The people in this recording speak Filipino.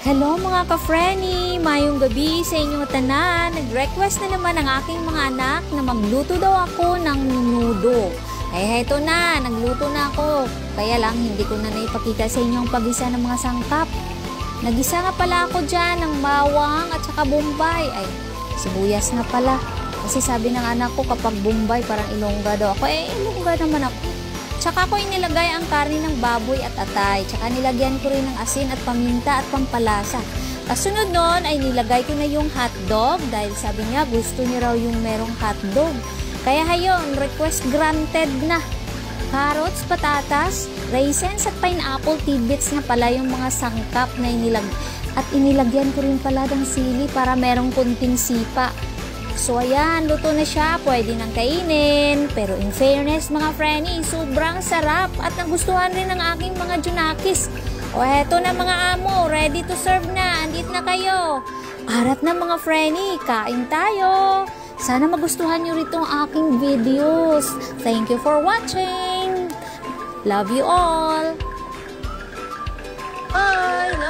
Hello mga ka-Frenny! Mayong gabi sa inyong tanan. Nag-request na naman ang aking mga anak na magluto daw ako ng menudo. Ay, heto na, nagluto na ako. Kaya lang, hindi ko na naipakita sa inyong pag-isa ng mga sangkap. Nag-isa nga pala ako dyan ng bawang at saka bombay. Ay, sibuyas na pala. Kasi sabi ng anak ko kapag bombay parang ilongga daw ako. Eh, ilongga naman ako. Tsaka ko inilagay ang karne ng baboy at atay. Tsaka nilagyan ko rin ng asin at paminta at pampalasa. Kasunod nun ay nilagay ko na yung hotdog dahil sabi niya gusto niya raw yung merong hotdog. Kaya hayon, request granted na. Carrots, patatas, raisins at pineapple tidbits na pala yung mga sangkap na inilagyan ko rin pala ng sili para merong kunting sipa. So ayan, luto na siya, pwede nang kainin. Pero in fairness mga Frenny, sobrang sarap at nagustuhan rin ng aking mga junakis. O heto na mga amo, ready to serve na, andit na kayo. Arat na mga Frenny, kain tayo. Sana magustuhan nyo rito ang aking videos. Thank you for watching. Love you all. Bye!